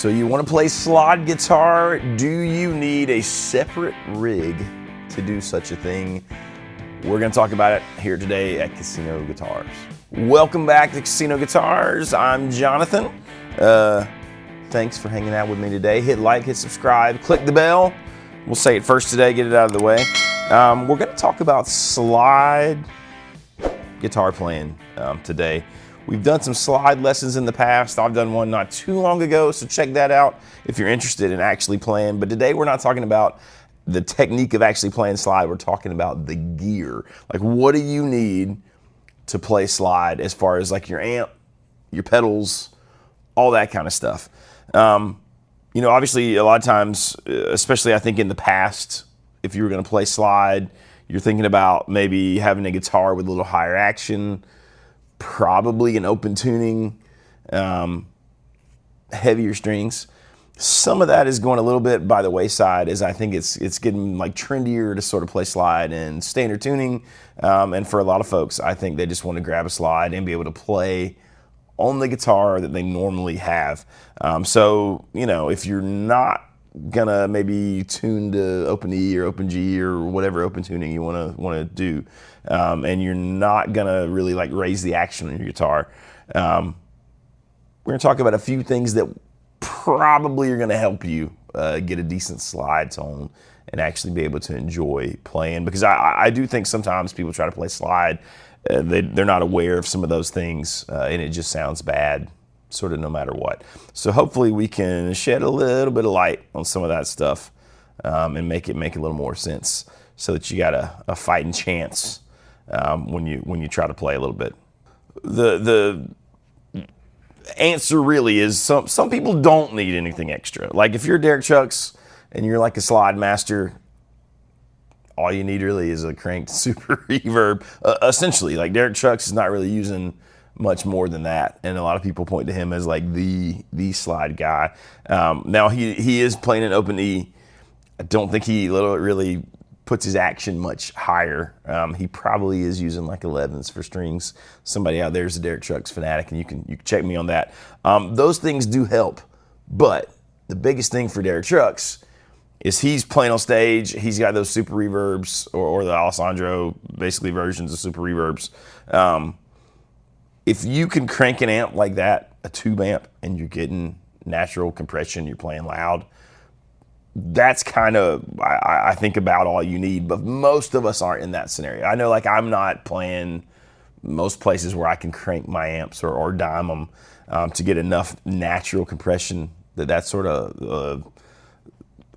So you want to play slide guitar? Do you need a separate rig to do such a thing? We're going to talk about it here today at Casino Guitars. Welcome back to Casino Guitars. I'm Jonathan. Thanks for hanging out with me today. Hit like, hit subscribe, click the bell. We'll say it first today, get it out of the way. We're going to talk about slide guitar playing today. We've done some slide lessons in the past. I've done one not too long ago, so check that out if you're interested in actually playing. But today we're not talking about the technique of actually playing slide. We're talking about the gear. Like, what do you need to play slide as far as like your amp, your pedals, all that kind of stuff. You know, obviously a lot of times, especially I think in the past, if you were going to play slide, you're thinking about maybe having a guitar with a little higher action, probably an open tuning, heavier strings. Some of that is going a little bit by the wayside, as I think it's getting like trendier to sort of play slide in standard tuning. And for a lot of folks, I think they just want to grab a slide and be able to play on the guitar that they normally have. So, you know, if you're not gonna maybe tune to open E or open G or whatever open tuning you wanna do, and you're not gonna really like raise the action on your guitar, we're gonna talk about a few things that probably are gonna help you get a decent slide tone and actually be able to enjoy playing. Because I do think sometimes people try to play slide, they're not aware of some of those things, and it just sounds bad sort of no matter what. So hopefully we can shed a little bit of light on some of that stuff, and make it make a little more sense, so that you got a fighting chance when you try to play a little bit. The answer really is some people don't need anything extra. Like if you're Derek Chucks and you're like a slide master, all you need really is a cranked super reverb. Essentially, like Derek Chucks is not really using much more than that, and a lot of people point to him as like the slide guy. Now he is playing an open E. I don't think he really puts his action much higher. He probably is using like 11s for strings. Somebody out there is a Derek Chucks fanatic, and you can check me on that. Those things do help, but the biggest thing for Derek Chucks is he's playing on stage. He's got those super reverbs or the Alessandro basically versions of super reverbs. If you can crank an amp like that, a tube amp, and you're getting natural compression, you're playing loud, that's kind of, I think, about all you need. But most of us aren't in that scenario. I know, like, I'm not playing most places where I can crank my amps or dime them to get enough natural compression that's sort of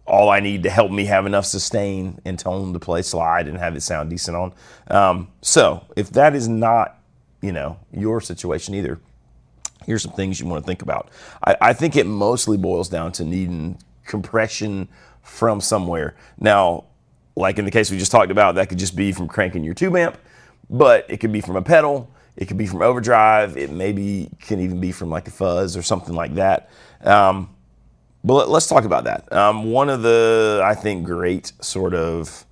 all I need to help me have enough sustain and tone to play slide and have it sound decent on. So if that is not, you know, your situation either, here's some things you want to think about. I think it mostly boils down to needing compression from somewhere. Now, like in the case we just talked about, that could just be from cranking your tube amp, but it could be from a pedal, it could be from overdrive, it maybe can even be from like a fuzz or something like that. But let's talk about that. One of the, I think, great sort of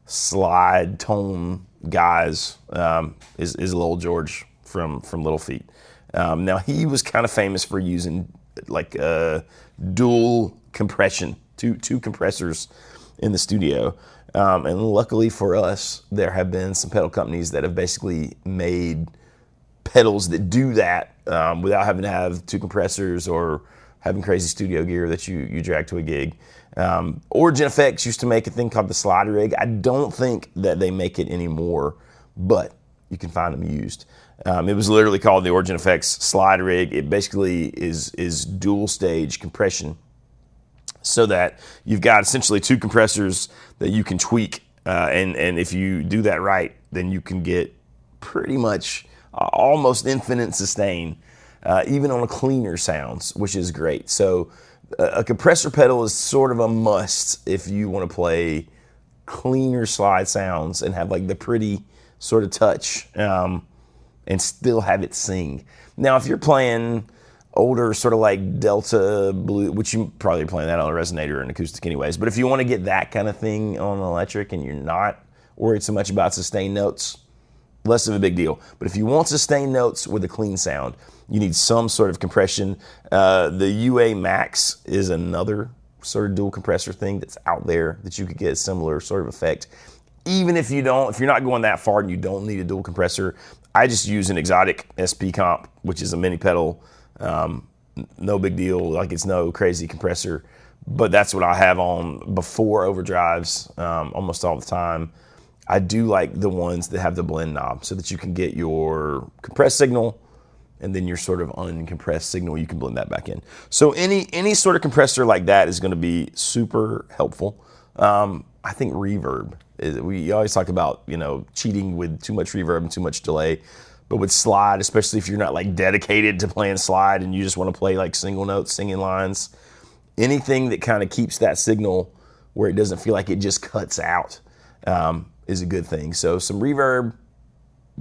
slide tone guys is Lil George from Little Feat. Now he was kind of famous for using like dual compression, two compressors in the studio. And luckily for us, there have been some pedal companies that have basically made pedals that do that without having to have two compressors or having crazy studio gear that you drag to a gig. Origin Effects used to make a thing called the Slide Rig. I don't think that they make it anymore, but you can find them used. It was literally called the Origin Effects Slide Rig. It basically is dual stage compression, so that you've got essentially two compressors that you can tweak, and if you do that right, then you can get pretty much almost infinite sustain, even on a cleaner sounds, which is great. So a compressor pedal is sort of a must if you want to play cleaner slide sounds and have like the pretty sort of touch, and still have it sing. Now, if you're playing older sort of like Delta Blue, which you probably playing that on a resonator or an acoustic anyways, but if you want to get that kind of thing on an electric and you're not worried so much about sustained notes, less of a big deal. But if you want sustained notes with a clean sound, you need some sort of compression. The UA Max is another sort of dual compressor thing that's out there that you could get a similar sort of effect. Even if you're not going that far and you don't need a dual compressor, I just use an exotic SP comp, which is a mini pedal. No big deal, like it's no crazy compressor, but that's what I have on before overdrives almost all the time. I do like the ones that have the blend knob so that you can get your compressed signal and then your sort of uncompressed signal, you can blend that back in. So any sort of compressor like that is gonna be super helpful. I think reverb we always talk about, cheating with too much reverb and too much delay. But with slide, especially if you're not like dedicated to playing slide and you just want to play like single notes, singing lines, anything that kind of keeps that signal where it doesn't feel like it just cuts out is a good thing. So some reverb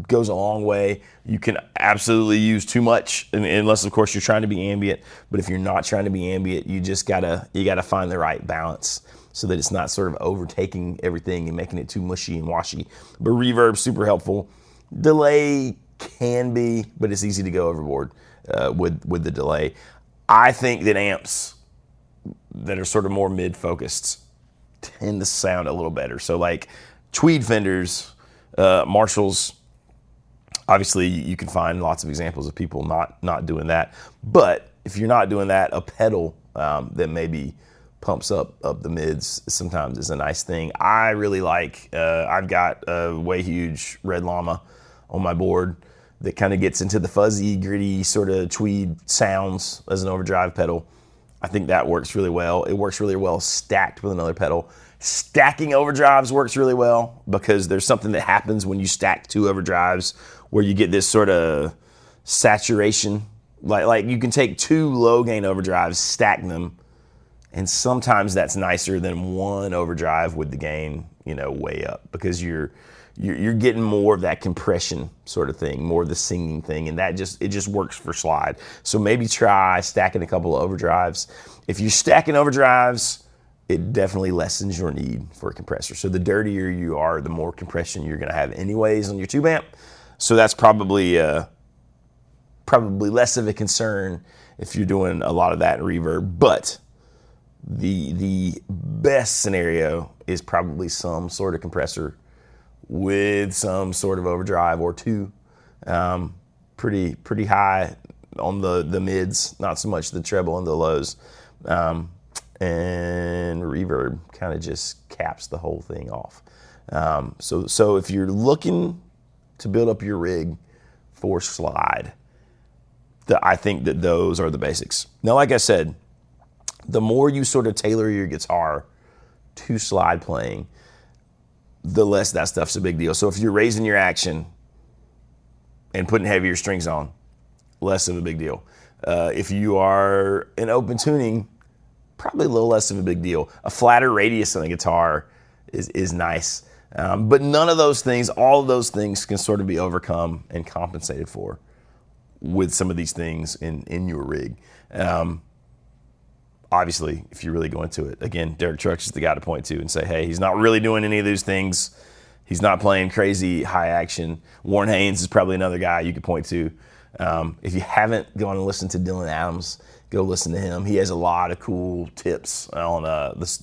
goes a long way. You can absolutely use too much, unless of course you're trying to be ambient. But if you're not trying to be ambient, you gotta find the right balance so that it's not sort of overtaking everything and making it too mushy and washy. But reverb, super helpful. Delay can be, but it's easy to go overboard with the delay. I think that amps that are sort of more mid-focused tend to sound a little better. So like Tweed Fenders, Marshalls, obviously you can find lots of examples of people not doing that. But if you're not doing that, a pedal that maybe pumps up the mids sometimes is a nice thing. I really like, I've got a way huge Red Llama on my board that kind of gets into the fuzzy, gritty sort of tweed sounds as an overdrive pedal. I think that works really well. It works really well stacked with another pedal. Stacking overdrives works really well because there's something that happens when you stack two overdrives where you get this sort of saturation. Like you can take two low gain overdrives, stack them, and sometimes that's nicer than one overdrive with the gain, way up, because you're getting more of that compression sort of thing, more of the singing thing, and it just works for slide. So maybe try stacking a couple of overdrives. If you're stacking overdrives, it definitely lessens your need for a compressor. So the dirtier you are, the more compression you're gonna have anyways on your tube amp. So that's probably less of a concern if you're doing a lot of that in reverb. But the best scenario is probably some sort of compressor with some sort of overdrive or two, pretty high on the mids, not so much the treble and the lows, and reverb kind of just caps the whole thing off. So if you're looking to build up your rig for slide, I think that those are the basics. Now, like I said, the more you sort of tailor your guitar to slide playing, the less that stuff's a big deal. So if you're raising your action and putting heavier strings on, less of a big deal. If you are in open tuning, probably a little less of a big deal. A flatter radius on a guitar is nice. But none of those things, all of those things can sort of be overcome and compensated for with some of these things in your rig. Obviously, if you really go into it, again, Derek Trucks is the guy to point to and say, hey, he's not really doing any of those things. He's not playing crazy high action. Warren Haynes is probably another guy you could point to. If you haven't gone and listened to Dylan Adams, go listen to him. He has a lot of cool tips on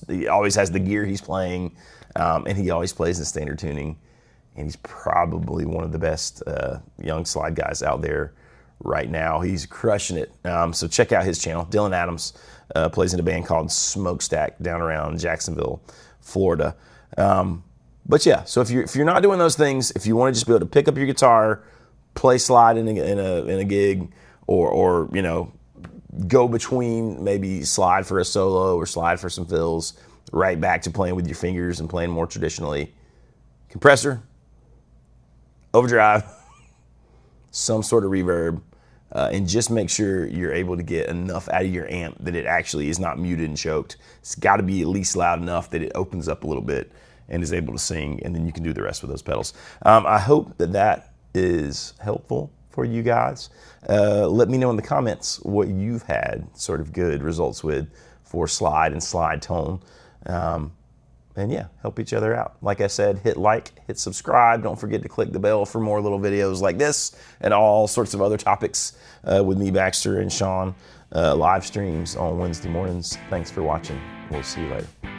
he always has the gear he's playing, and he always plays in standard tuning. And he's probably one of the best young slide guys out there right now. He's crushing it. So check out his channel. Dylan Adams plays in a band called Smokestack down around Jacksonville, Florida. But yeah, so if you're not doing those things, if you want to just be able to pick up your guitar, play slide in a gig, or go between maybe slide for a solo or slide for some fills, right back to playing with your fingers and playing more traditionally, compressor, overdrive, some sort of reverb, and just make sure you're able to get enough out of your amp that it actually is not muted and choked. It's got to be at least loud enough that it opens up a little bit and is able to sing, and then you can do the rest with those pedals. I hope that is helpful for you guys. Let me know in the comments what you've had sort of good results with for slide and slide tone. And yeah, help each other out. Like I said, hit like, hit subscribe. Don't forget to click the bell for more little videos like this and all sorts of other topics with me, Baxter, and Sean. Live streams on Wednesday mornings. Thanks for watching. We'll see you later.